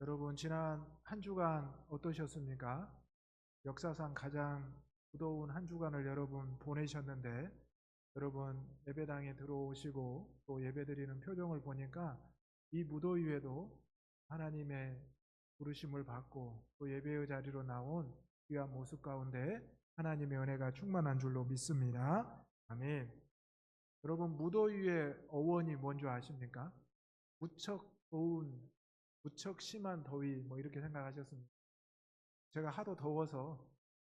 여러분, 지난 한 주간 어떠셨습니까? 역사상 가장 무더운 한 주간을 여러분 보내셨는데, 여러분 예배당에 들어오시고 또 예배드리는 표정을 보니까 이 무더위에도 하나님의 부르심을 받고 또 예배의 자리로 나온 귀한 모습 가운데 하나님의 은혜가 충만한 줄로 믿습니다. 아멘. 여러분, 무더위의 어원이 뭔지 아십니까? 무척 더운, 무척 심한 더위, 이렇게 생각하셨습니다. 제가 하도 더워서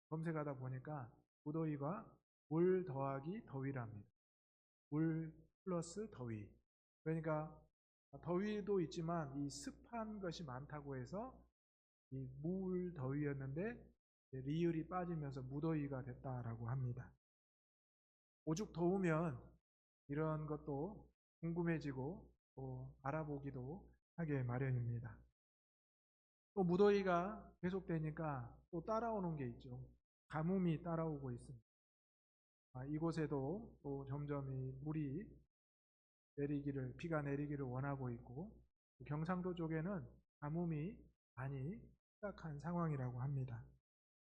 검색하다 보니까 무더위가 물 더하기 더위랍니다. 물 플러스 더위. 그러니까 더위도 있지만 이 습한 것이 많다고 해서 이 물 더위였는데 리을이 빠지면서 무더위가 됐다라고 합니다. 오죽 더우면 이런 것도 궁금해지고 또 알아보기도 하게 마련입니다. 또 무더위가 계속되니까 또 따라오는 게 있죠. 가뭄이 따라오고 있습니다. 이곳에도 또 점점 이 물이 비가 내리기를 원하고 있고, 경상도 쪽에는 가뭄이 많이 심각한 상황이라고 합니다.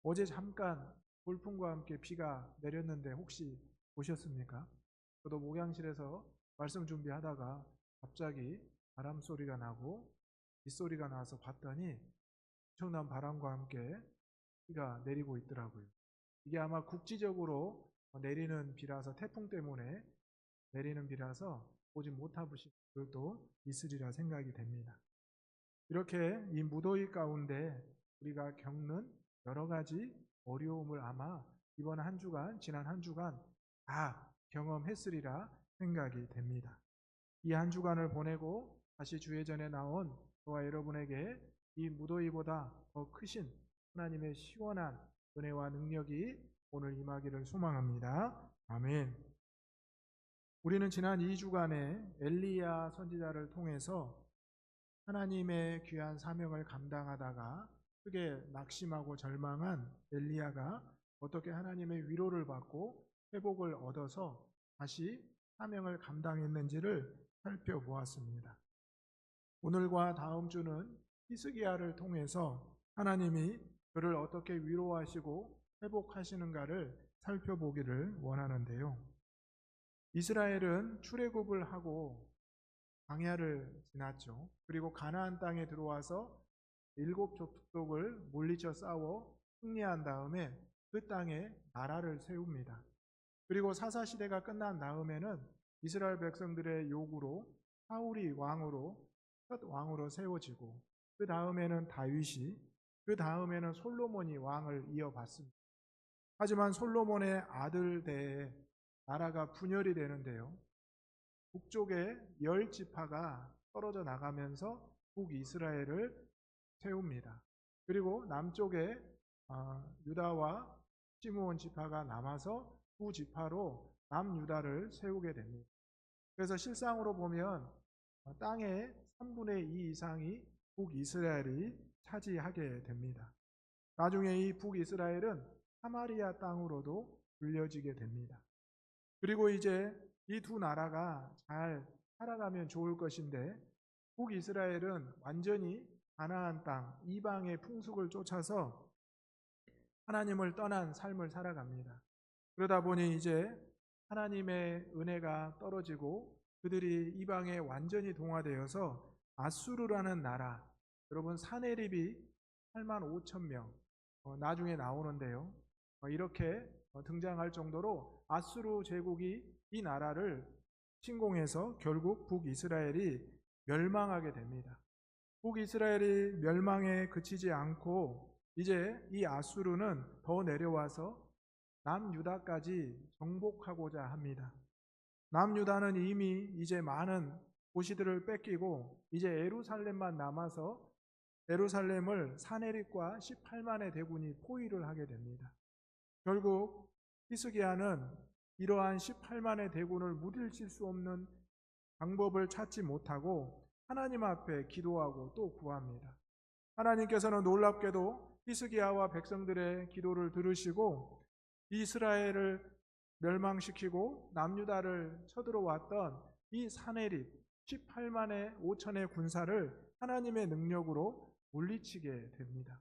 어제 잠깐 돌풍과 함께 비가 내렸는데 혹시 보셨습니까? 저도 목양실에서 말씀 준비하다가 갑자기 바람 소리가 나고 빗소리가 나서 봤더니 엄청난 바람과 함께 비가 내리고 있더라고요. 이게 아마 국지적으로 내리는 비라서, 태풍 때문에 내리는 비라서 보지 못하신 분들도 있으리라 생각이 됩니다. 이렇게 이 무더위 가운데 우리가 겪는 여러 가지 어려움을 아마 이번 한 주간, 지난 한 주간 다 경험했으리라 생각이 됩니다. 이 한 주간을 보내고 다시 주예전에 나온 저와 여러분에게 이 무더위보다 더 크신 하나님의 시원한 은혜와 능력이 오늘 임하기를 소망합니다. 아멘. 우리는 지난 2주간에 엘리야 선지자를 통해서 하나님의 귀한 사명을 감당하다가 크게 낙심하고 절망한 엘리야가 어떻게 하나님의 위로를 받고 회복을 얻어서 다시 사명을 감당했는지를 살펴보았습니다. 오늘과 다음 주는 히스기야를 통해서 하나님이 그를 어떻게 위로하시고 회복하시는가를 살펴보기를 원하는데요. 이스라엘은 출애굽을 하고 광야를 지났죠. 그리고 가나안 땅에 들어와서 7족속을 물리쳐 싸워 승리한 다음에 그 땅에 나라를 세웁니다. 그리고 사사시대가 끝난 다음에는 이스라엘 백성들의 요구로 사울이 첫 왕으로 세워지고, 그 다음에는 다윗이, 그 다음에는 솔로몬이 왕을 이어받습니다. 하지만 솔로몬의 아들 때에 나라가 분열이 되는데요. 북쪽의 10지파가 떨어져 나가면서 북이스라엘을 세웁니다. 그리고 남쪽에 유다와 시므온 지파가 남아서 두 지파로 남유다를 세우게 됩니다. 그래서 실상으로 보면 땅의 3분의 2 이상이 북이스라엘이 차지하게 됩니다. 나중에 이 북이스라엘은 사마리아 땅으로도 불려지게 됩니다. 그리고 이제 이 두 나라가 잘 살아가면 좋을 것인데, 북이스라엘은 완전히 가나안 땅, 이방의 풍속을 쫓아서 하나님을 떠난 삶을 살아갑니다. 그러다 보니 이제 하나님의 은혜가 떨어지고 그들이 이방에 완전히 동화되어서 아수르라는 나라, 여러분 사내립이 8만 5천 명 나중에 나오는데요. 이렇게 등장할 정도로 아수르 제국이 이 나라를 침공해서 결국 북이스라엘이 멸망하게 됩니다. 북이스라엘이 멸망에 그치지 않고 이제 이 아수르는 더 내려와서 남유다까지 정복하고자 합니다. 남유다는 이미 이제 많은 도시들을 뺏기고 이제 예루살렘만 남아서 예루살렘을 사내립과 18만의 대군이 포위를 하게 됩니다. 결국 히스기야는 이러한 18만의 대군을 물리칠 수 없는 방법을 찾지 못하고 하나님 앞에 기도하고 또 구합니다. 하나님께서는 놀랍게도 히스기야와 백성들의 기도를 들으시고 이스라엘을 멸망시키고 남유다를 쳐들어왔던 이 사내립 18만의 5천의 군사를 하나님의 능력으로 물리치게 됩니다.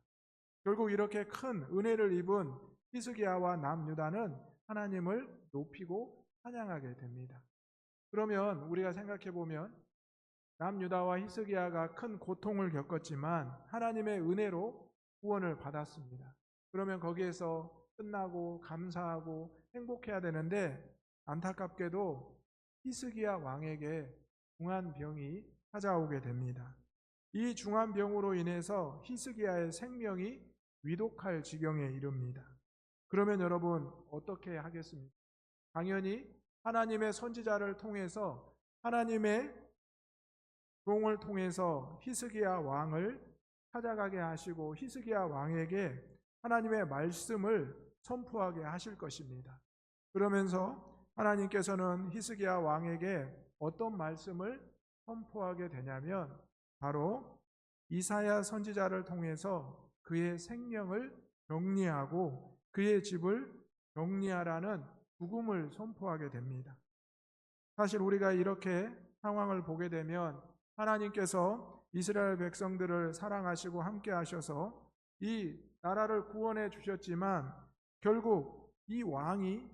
결국 이렇게 큰 은혜를 입은 히스기야와 남유다는 하나님을 높이고 찬양하게 됩니다. 그러면 우리가 생각해 보면 남유다와 히스기야가 큰 고통을 겪었지만 하나님의 은혜로 구원을 받았습니다. 그러면 거기에서 끝나고 감사하고 행복해야 되는데 안타깝게도 히스기야 왕에게 중한병이 찾아오게 됩니다. 이 중한병으로 인해서 히스기야의 생명이 위독할 지경에 이릅니다. 그러면 여러분 어떻게 하겠습니까? 당연히 하나님의 선지자를 통해서 하나님의 종을 통해서 히스기야 왕을 찾아가게 하시고 히스기야 왕에게 하나님의 말씀을 선포하게 하실 것입니다. 그러면서 하나님께서는 히스기야 왕에게 어떤 말씀을 선포하게 되냐면 바로 이사야 선지자를 통해서 그의 생명을 정리하고 그의 집을 정리하라는 죽음을 선포하게 됩니다. 사실 우리가 이렇게 상황을 보게 되면 하나님께서 이스라엘 백성들을 사랑하시고 함께 하셔서 이 나라를 구원해 주셨지만 결국 이 왕이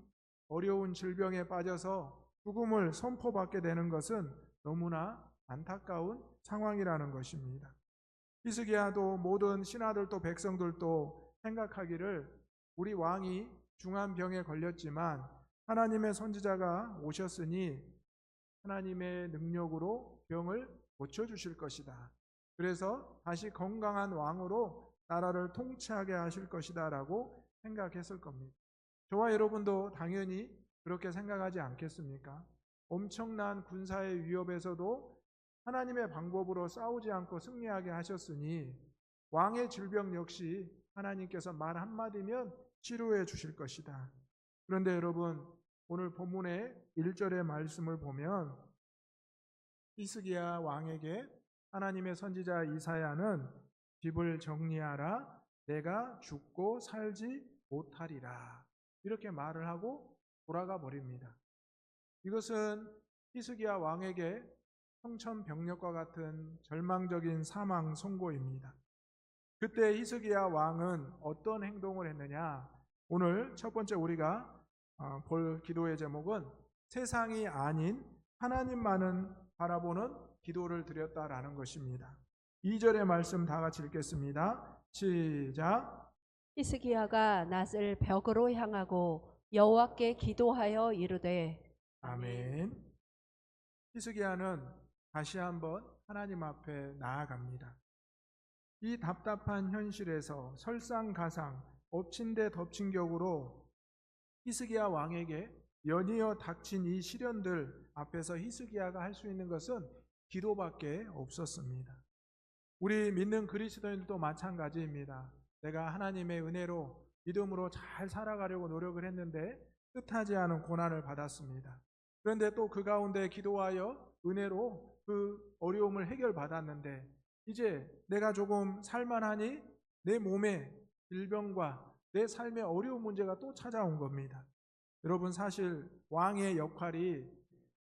어려운 질병에 빠져서 죽음을 선포받게 되는 것은 너무나 안타까운 상황이라는 것입니다. 히스기야도 모든 신하들도 백성들도 생각하기를 우리 왕이 중한 병에 걸렸지만 하나님의 선지자가 오셨으니 하나님의 능력으로 병을 고쳐주실 것이다. 그래서 다시 건강한 왕으로 나라를 통치하게 하실 것이다 라고 생각했을 겁니다. 저와 여러분도 당연히 그렇게 생각하지 않겠습니까? 엄청난 군사의 위협에서도 하나님의 방법으로 싸우지 않고 승리하게 하셨으니 왕의 질병 역시 하나님께서 말 한마디면 치료해 주실 것이다. 그런데 여러분 오늘 본문의 1절의 말씀을 보면 히스기야 왕에게 하나님의 선지자 이사야는 집을 정리하라 내가 죽고 살지 못하리라 이렇게 말을 하고 돌아가 버립니다. 이것은 히스기야 왕에게 청천벽력과 같은 절망적인 사망 선고입니다. 그때 히스기야 왕은 어떤 행동을 했느냐? 오늘 첫 번째 우리가 볼 기도의 제목은 세상이 아닌 하나님만을 바라보는 기도를 드렸다라는 것입니다. 2절의 말씀 다 같이 읽겠습니다. 시작. 히스기야가 낯을 벽으로 향하고 여호와께 기도하여 이르되 아멘. 히스기야는 다시 한번 하나님 앞에 나아갑니다. 이 답답한 현실에서 설상가상 엎친 데 덮친 격으로 히스기야 왕에게 연이어 닥친 이 시련들 앞에서 히스기야가 할 수 있는 것은 기도밖에 없었습니다. 우리 믿는 그리스도인들도 마찬가지입니다. 내가 하나님의 은혜로 믿음으로 잘 살아가려고 노력을 했는데 뜻하지 않은 고난을 받았습니다. 그런데 또 그 가운데 기도하여 은혜로 그 어려움을 해결받았는데 이제 내가 조금 살만하니 내 몸에 질병과 내 삶의 어려운 문제가 또 찾아온 겁니다. 여러분 사실 왕의 역할이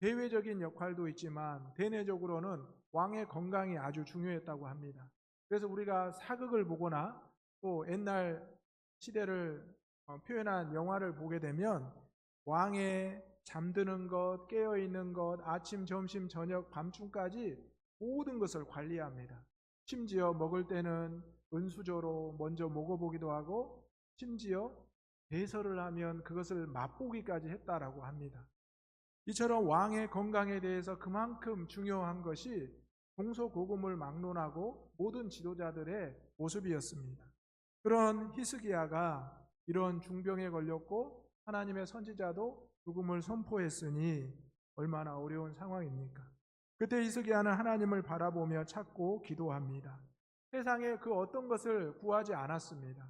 대외적인 역할도 있지만 대내적으로는 왕의 건강이 아주 중요했다고 합니다. 그래서 우리가 사극을 보거나 또 옛날 시대를 표현한 영화를 보게 되면 왕의 잠드는 것, 깨어있는 것, 아침, 점심, 저녁, 밤중까지 모든 것을 관리합니다. 심지어 먹을 때는 은수저로 먼저 먹어보기도 하고 심지어 배설을 하면 그것을 맛보기까지 했다라고 합니다. 이처럼 왕의 건강에 대해서 그만큼 중요한 것이 동서고금을 막론하고 모든 지도자들의 모습이었습니다. 그런 히스기야가 이런 중병에 걸렸고 하나님의 선지자도 죽음을 선포했으니 얼마나 어려운 상황입니까? 그때 히스기야는 하나님을 바라보며 찾고 기도합니다. 세상에 그 어떤 것을 구하지 않았습니다.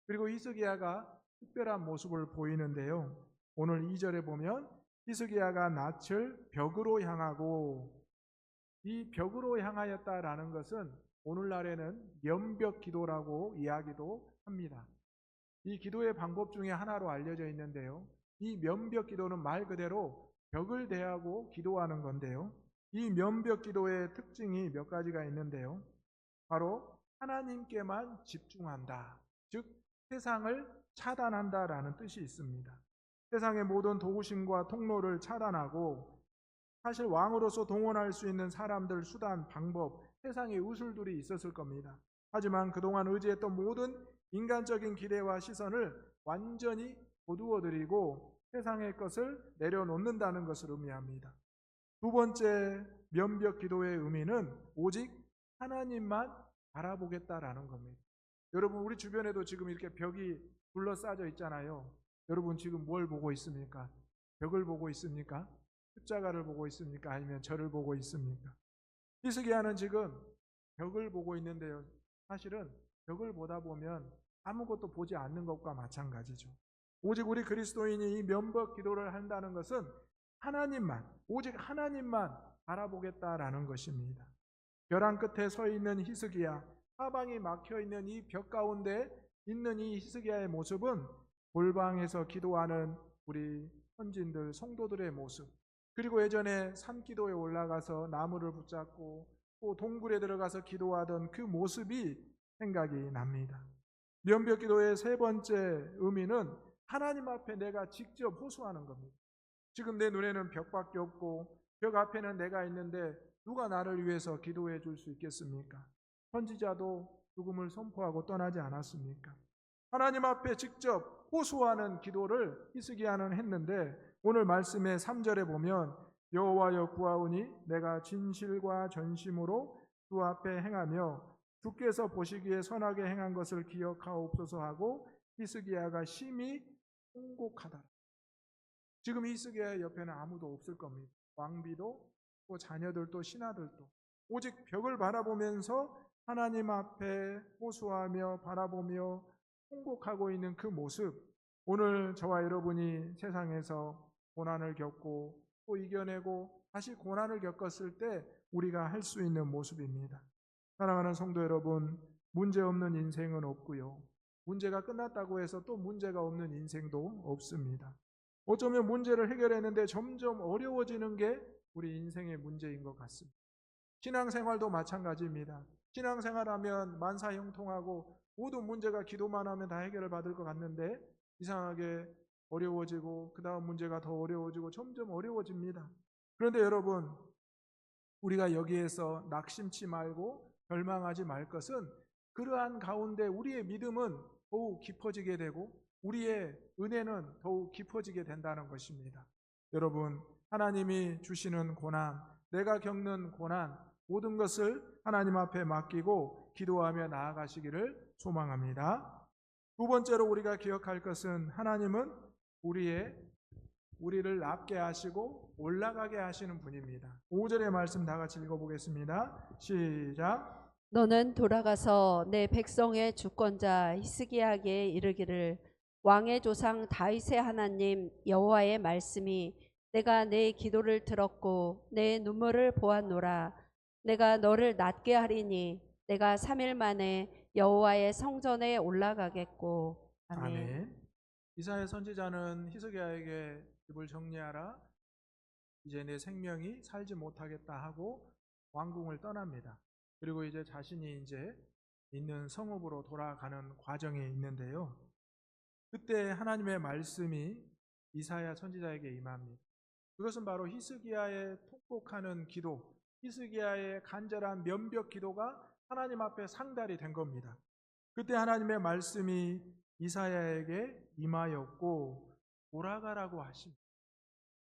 그리고 히스기야가 특별한 모습을 보이는데요. 오늘 2절에 보면 히스기야가 낯을 벽으로 향하고 이 벽으로 향하였다라는 것은 오늘날에는 면벽 기도라고 이야기도 합니다. 이 기도의 방법 중에 하나로 알려져 있는데요. 이 면벽 기도는 말 그대로 벽을 대하고 기도하는 건데요. 이 면벽 기도의 특징이 몇 가지가 있는데요. 바로 하나님께만 집중한다. 즉 세상을 차단한다라는 뜻이 있습니다. 세상의 모든 도구심과 통로를 차단하고 사실 왕으로서 동원할 수 있는 사람들, 수단, 방법, 세상의 우술들이 있었을 겁니다. 하지만 그동안 의지했던 모든 인간적인 기대와 시선을 완전히 거두어들이고 세상의 것을 내려놓는다는 것을 의미합니다. 두 번째 면벽 기도의 의미는 오직 하나님만 바라보겠다라는 겁니다. 여러분, 우리 주변에도 지금 이렇게 벽이 둘러싸져 있잖아요. 여러분 지금 뭘 보고 있습니까? 벽을 보고 있습니까? 십자가를 보고 있습니까? 아니면 저를 보고 있습니까? 히스기야는 지금 벽을 보고 있는데요. 사실은 벽을 보다 보면 아무것도 보지 않는 것과 마찬가지죠. 오직 우리 그리스도인이 이 면벽 기도를 한다는 것은 하나님만, 오직 하나님만 바라보겠다라는 것입니다. 벼랑 끝에 서 있는 히스기야, 사방이 막혀 있는 이 벽 가운데 있는 이 히스기야의 모습은 골방에서 기도하는 우리 선진들, 성도들의 모습, 그리고 예전에 산기도에 올라가서 나무를 붙잡고 또 동굴에 들어가서 기도하던 그 모습이 생각이 납니다. 면벽 기도의 세 번째 의미는 하나님 앞에 내가 직접 호소하는 겁니다. 지금 내 눈에는 벽밖에 없고 벽 앞에는 내가 있는데 누가 나를 위해서 기도해 줄 수 있겠습니까? 선지자도 죽음을 선포하고 떠나지 않았습니까? 하나님 앞에 직접 호소하는 기도를 히스기야는 했는데 오늘 말씀의 3절에 보면 여호와여 구하오니 내가 진실과 전심으로 주 앞에 행하며 주께서 보시기에 선하게 행한 것을 기억하옵소서 하고 히스기야가 심히 통곡하다. 지금 히스기야 옆에는 아무도 없을 겁니다. 왕비도 또 자녀들도 신하들도 오직 벽을 바라보면서 하나님 앞에 호소하며 바라보며 통곡하고 있는 그 모습, 오늘 저와 여러분이 세상에서 고난을 겪고 또 이겨내고 다시 고난을 겪었을 때 우리가 할 수 있는 모습입니다. 사랑하는 성도 여러분, 문제 없는 인생은 없고요. 문제가 끝났다고 해서 또 문제가 없는 인생도 없습니다. 어쩌면 문제를 해결했는데 점점 어려워지는 게 우리 인생의 문제인 것 같습니다. 신앙생활도 마찬가지입니다. 신앙생활하면 만사형통하고 모든 문제가 기도만 하면 다 해결을 받을 것 같는데 이상하게 어려워지고 그 다음 문제가 더 어려워지고 점점 어려워집니다. 그런데 여러분, 우리가 여기에서 낙심치 말고 절망하지 말 것은 그러한 가운데 우리의 믿음은 더욱 깊어지게 되고 우리의 은혜는 더욱 깊어지게 된다는 것입니다. 여러분, 하나님이 주시는 고난, 내가 겪는 고난, 모든 것을 하나님 앞에 맡기고 기도하며 나아가시기를 소망합니다. 두 번째로 우리가 기억할 것은 하나님은 우리를 낮게 하시고 올라가게 하시는 분입니다. 5절의 말씀 다 같이 읽어보겠습니다. 시작. 너는 돌아가서 내 백성의 주권자 히스기야에게 이르기를 왕의 조상 다윗의 하나님 여호와의 말씀이 내가 내 기도를 들었고 내 눈물을 보았노라. 내가 너를 낫게 하리니 내가 3일 만에 여호와의 성전에 올라가겠고. 아멘. 아멘. 이사야 선지자는 히스기야에게 집을 정리하라, 이제 내 생명이 살지 못하겠다 하고 왕궁을 떠납니다. 그리고 이제 자신이 이제 있는 성읍으로 돌아가는 과정에 있는데요. 그때 하나님의 말씀이 이사야 선지자에게 임합니다. 그것은 바로 히스기야의 통곡하는 기도, 히스기야의 간절한 면벽 기도가 하나님 앞에 상달이 된 겁니다. 그때 하나님의 말씀이 이사야에게 임하였고 돌아가라고 하십니다.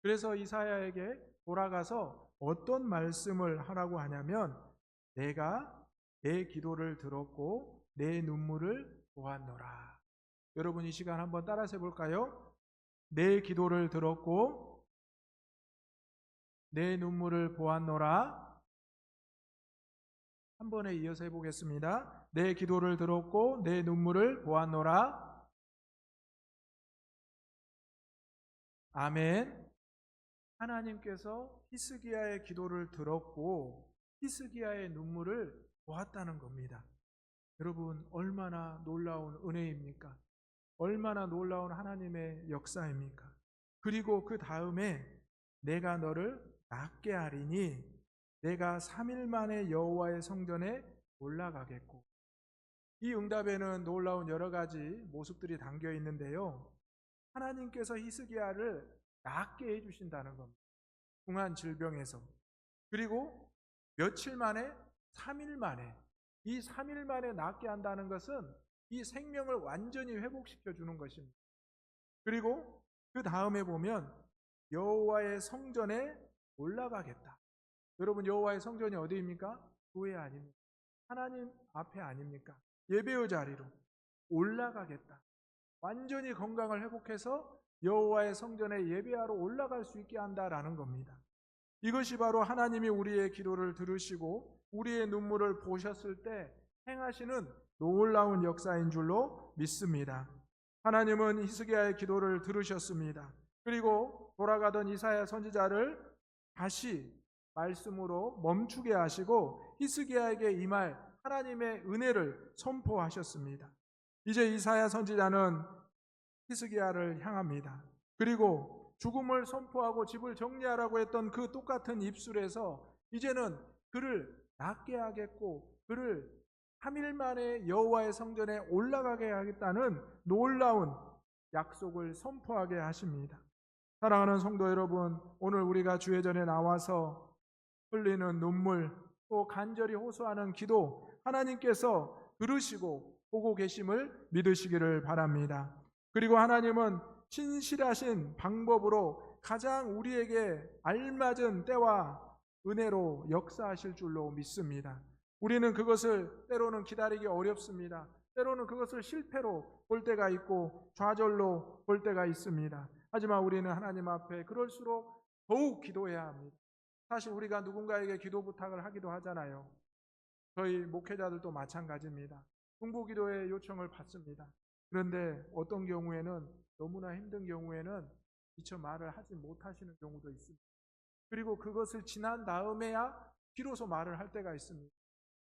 그래서 이사야에게 돌아가서 어떤 말씀을 하라고 하냐면 내가 내 기도를 들었고 내 눈물을 보았노라. 여러분 이 시간 한번 따라서 해볼까요? 내 기도를 들었고 내 눈물을 보았노라. 한 번에 이어서 해보겠습니다. 내 기도를 들었고 내 눈물을 보았노라. 아멘. 하나님께서 히스기야의 기도를 들었고 히스기야의 눈물을 보았다는 겁니다. 여러분 얼마나 놀라운 은혜입니까? 얼마나 놀라운 하나님의 역사입니까? 그리고 그 다음에 내가 너를 낫게 하리니 내가 3일 만에 여호와의 성전에 올라가겠고, 이 응답에는 놀라운 여러 가지 모습들이 담겨 있는데요. 하나님께서 히스기야를 낫게 해주신다는 겁니다. 궁한 질병에서. 그리고 며칠 만에, 3일 만에, 이 3일 만에 낫게 한다는 것은 이 생명을 완전히 회복시켜 주는 것입니다. 그리고 그 다음에 보면 여호와의 성전에 올라가겠다. 여러분, 여호와의 성전이 어디입니까? 교회 아닙니까? 하나님 앞에 아닙니까? 예배의 자리로 올라가겠다. 완전히 건강을 회복해서 여호와의 성전에 예배하러 올라갈 수 있게 한다라는 겁니다. 이것이 바로 하나님이 우리의 기도를 들으시고 우리의 눈물을 보셨을 때 행하시는 놀라운 역사인 줄로 믿습니다. 하나님은 히스기야의 기도를 들으셨습니다. 그리고 돌아가던 이사야 선지자를 다시 말씀으로 멈추게 하시고 히스기야에게 임할 하나님의 은혜를 선포하셨습니다. 이제 이사야 선지자는 히스기야를 향합니다. 그리고 죽음을 선포하고 집을 정리하라고 했던 그 똑같은 입술에서 이제는 그를 낫게 하겠고 그를 3일 만에 여호와의 성전에 올라가게 하겠다는 놀라운 약속을 선포하게 하십니다. 사랑하는 성도 여러분, 오늘 우리가 주의 전에 나와서 흘리는 눈물, 또 간절히 호소하는 기도, 하나님께서 들으시고 보고 계심을 믿으시기를 바랍니다. 그리고 하나님은 신실하신 방법으로 가장 우리에게 알맞은 때와 은혜로 역사하실 줄로 믿습니다. 우리는 그것을 때로는 기다리기 어렵습니다. 때로는 그것을 실패로 볼 때가 있고 좌절로 볼 때가 있습니다. 하지만 우리는 하나님 앞에 그럴수록 더욱 기도해야 합니다. 사실 우리가 누군가에게 기도 부탁을 하기도 하잖아요. 저희 목회자들도 마찬가지입니다. 중보기도의 요청을 받습니다. 그런데 어떤 경우에는 너무나 힘든 경우에는 미처 말을 하지 못하시는 경우도 있습니다. 그리고 그것을 지난 다음에야 비로소 말을 할 때가 있습니다.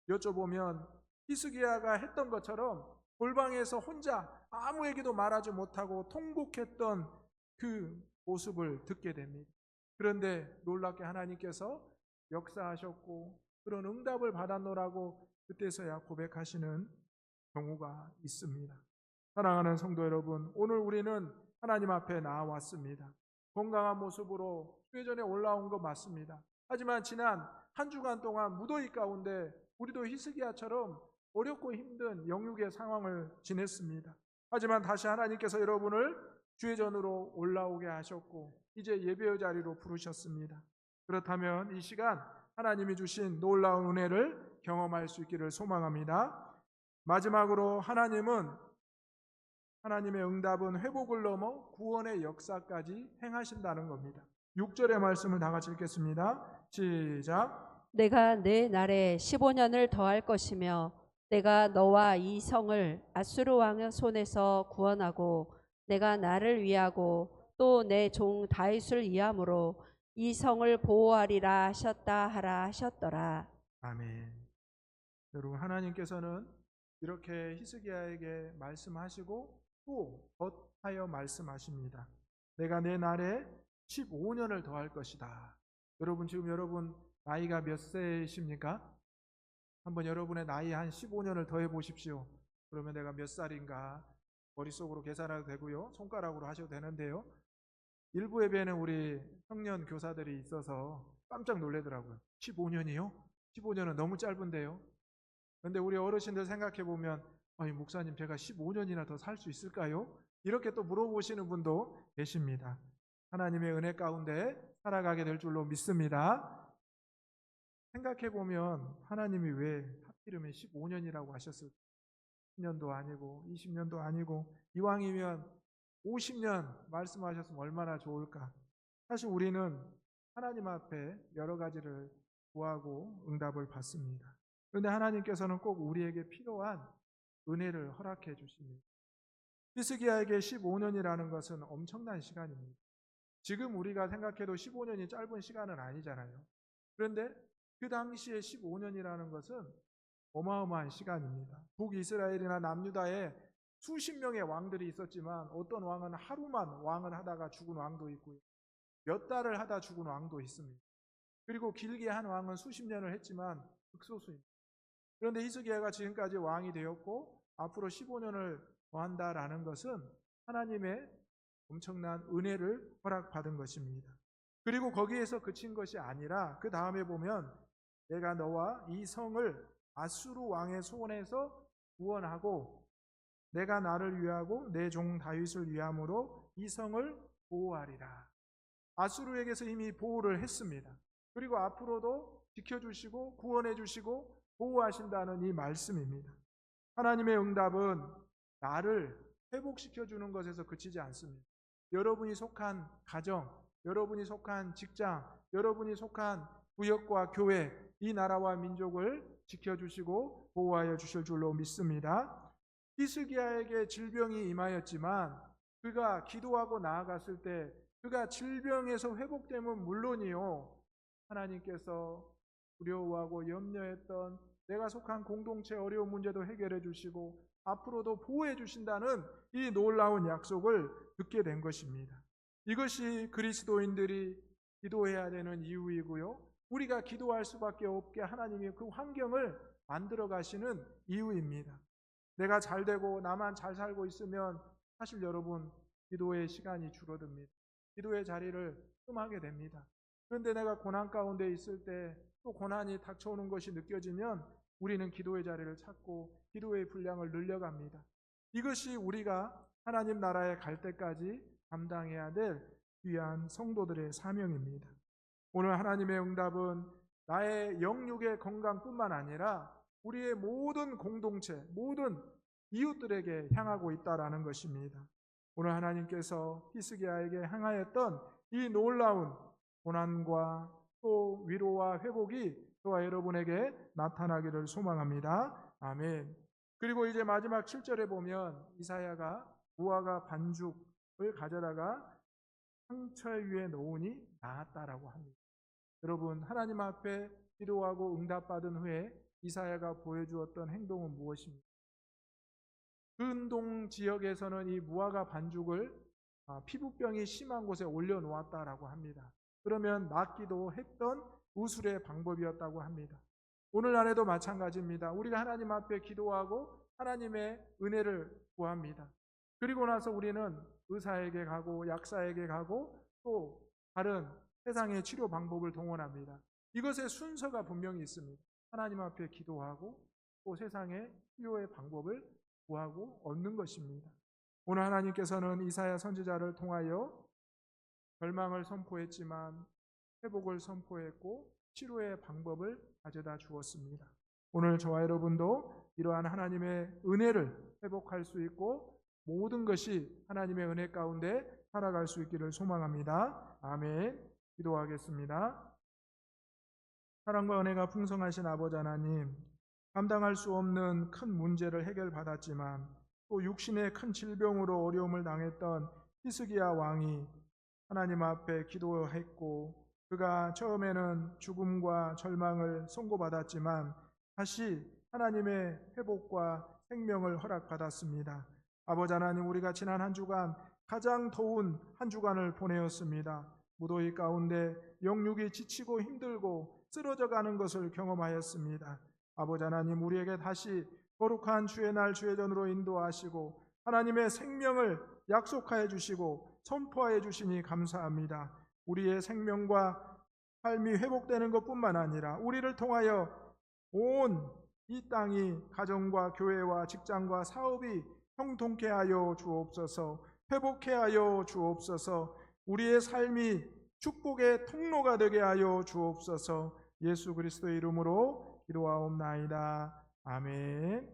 여쭤보면 히스기야가 했던 것처럼 골방에서 혼자 아무에게도 말하지 못하고 통곡했던 그 모습을 듣게 됩니다. 그런데 놀랍게 하나님께서 역사하셨고 그런 응답을 받았노라고 그때서야 고백하시는 경우가 있습니다. 사랑하는 성도 여러분, 오늘 우리는 하나님 앞에 나왔습니다. 건강한 모습으로 주의 전에 올라온 거 맞습니다. 하지만 지난 한 주간 동안 무더위 가운데 우리도 히스기야처럼 어렵고 힘든 영육의 상황을 지냈습니다. 하지만 다시 하나님께서 여러분을 주의 전으로 올라오게 하셨고 이제 예배의 자리로 부르셨습니다. 그렇다면 이 시간 하나님이 주신 놀라운 은혜를 경험할 수 있기를 소망합니다. 마지막으로 하나님의 응답은 회복을 넘어 구원의 역사까지 행하신다는 겁니다. 6절의 말씀을 다 같이 읽겠습니다. 시작. 내가 내 날에 15년을 더할 것이며 내가 너와 이 성을 아수르 왕의 손에서 구원하고 내가 나를 위하고 또 내 종 다윗을 위함으로 이 성을 보호하리라 하셨다 하라 하셨더라. 아멘. 여러분, 하나님께서는 이렇게 히스기야에게 말씀하시고 또 덧하여 말씀하십니다. 내가 내 날에 15년을 더할 것이다. 여러분, 지금 여러분 나이가 몇 세이십니까? 한번 여러분의 나이 한 15년을 더해 보십시오. 그러면 내가 몇 살인가 머릿속으로 계산해도 되고요. 손가락으로 하셔도 되는데요. 일부 예배는 우리 청년 교사들이 있어서 깜짝 놀라더라고요. 15년이요? 15년은 너무 짧은데요. 그런데 우리 어르신들 생각해 보면 아니 목사님 제가 15년이나 더 살 수 있을까요? 이렇게 또 물어보시는 분도 계십니다. 하나님의 은혜 가운데 살아가게 될 줄로 믿습니다. 생각해 보면 하나님이 왜 하필이면 15년이라고 하셨을까? 10년도 아니고 20년도 아니고 이왕이면 50년 말씀하셨으면 얼마나 좋을까? 사실 우리는 하나님 앞에 여러 가지를 구하고 응답을 받습니다. 그런데 하나님께서는 꼭 우리에게 필요한 은혜를 허락해 주십니다. 히스기야에게 15년이라는 것은 엄청난 시간입니다. 지금 우리가 생각해도 15년이 짧은 시간은 아니잖아요. 그런데 그 당시에 15년이라는 것은 어마어마한 시간입니다. 북이스라엘이나 남유다에 수십 명의 왕들이 있었지만 어떤 왕은 하루만 왕을 하다가 죽은 왕도 있고요. 몇 달을 하다 죽은 왕도 있습니다. 그리고 길게 한 왕은 수십 년을 했지만 극소수입니다. 그런데 히스기야가 지금까지 왕이 되었고 앞으로 15년을 더한다라는 것은 하나님의 엄청난 은혜를 허락받은 것입니다. 그리고 거기에서 그친 것이 아니라 그 다음에 보면 내가 너와 이 성을 아수르 왕의 손에서 구원하고 내가 나를 위하고 내 종 다윗을 위함으로 이 성을 보호하리라. 아수르에게서 이미 보호를 했습니다. 그리고 앞으로도 지켜주시고 구원해주시고 보호하신다는 이 말씀입니다. 하나님의 응답은 나를 회복시켜주는 것에서 그치지 않습니다. 여러분이 속한 가정, 여러분이 속한 직장, 여러분이 속한 구역과 교회, 이 나라와 민족을 지켜주시고 보호하여 주실 줄로 믿습니다. 히스기야에게 질병이 임하였지만 그가 기도하고 나아갔을 때 그가 질병에서 회복되면 물론이요, 하나님께서 두려워하고 염려했던 내가 속한 공동체 어려운 문제도 해결해 주시고 앞으로도 보호해 주신다는 이 놀라운 약속을 듣게 된 것입니다. 이것이 그리스도인들이 기도해야 되는 이유이고요, 우리가 기도할 수밖에 없게 하나님이 그 환경을 만들어 가시는 이유입니다. 내가 잘 되고 나만 잘 살고 있으면 사실 여러분 기도의 시간이 줄어듭니다. 기도의 자리를 뜸하게 됩니다. 그런데 내가 고난 가운데 있을 때 또 고난이 닥쳐오는 것이 느껴지면 우리는 기도의 자리를 찾고 기도의 분량을 늘려갑니다. 이것이 우리가 하나님 나라에 갈 때까지 감당해야 될 귀한 성도들의 사명입니다. 오늘 하나님의 응답은 나의 영육의 건강뿐만 아니라 우리의 모든 공동체, 모든 이웃들에게 향하고 있다라는 것입니다. 오늘 하나님께서 히스기야에게 향하였던 이 놀라운 고난과 또 위로와 회복이 저와 여러분에게 나타나기를 소망합니다. 아멘. 그리고 이제 마지막 7절에 보면 이사야가 무화과 반죽을 가져다가 상처 위에 놓으니 나았다라고 합니다. 여러분, 하나님 앞에 기도하고 응답받은 후에 이사야가 보여주었던 행동은 무엇입니까? 근동 지역에서는 이 무화과 반죽을 피부병이 심한 곳에 올려놓았다라고 합니다. 그러면 낫기도 했던 우술의 방법이었다고 합니다. 오늘날에도 마찬가지입니다. 우리가 하나님 앞에 기도하고 하나님의 은혜를 구합니다. 그리고 나서 우리는 의사에게 가고 약사에게 가고 또 다른 세상의 치료 방법을 동원합니다. 이것의 순서가 분명히 있습니다. 하나님 앞에 기도하고 또 세상의 치료의 방법을 구하고 얻는 것입니다. 오늘 하나님께서는 이사야 선지자를 통하여 절망을 선포했지만 회복을 선포했고 치료의 방법을 가져다 주었습니다. 오늘 저와 여러분도 이러한 하나님의 은혜를 회복할 수 있고 모든 것이 하나님의 은혜 가운데 살아갈 수 있기를 소망합니다. 아멘. 기도하겠습니다. 사랑과 은혜가 풍성하신 아버지 하나님, 감당할 수 없는 큰 문제를 해결받았지만 또 육신의 큰 질병으로 어려움을 당했던 히스기야 왕이 하나님 앞에 기도했고 그가 처음에는 죽음과 절망을 선고받았지만 다시 하나님의 회복과 생명을 허락받았습니다. 아버지 하나님, 우리가 지난 한 주간 가장 더운 한 주간을 보내었습니다. 무더위 가운데 영육이 지치고 힘들고 쓰러져 가는 것을 경험하였습니다. 아버지 하나님, 우리에게 다시 거룩한 주의 날 주의 전으로 인도하시고 하나님의 생명을 약속하여 주시고 선포하여 주시니 감사합니다. 우리의 생명과 삶이 회복되는 것뿐만 아니라 우리를 통하여 온 이 땅이 가정과 교회와 직장과 사업이 형통케 하여 주옵소서. 회복케 하여 주옵소서. 우리의 삶이 축복의 통로가 되게 하여 주옵소서. 예수 그리스도의 이름으로 기도하옵나이다. 아멘.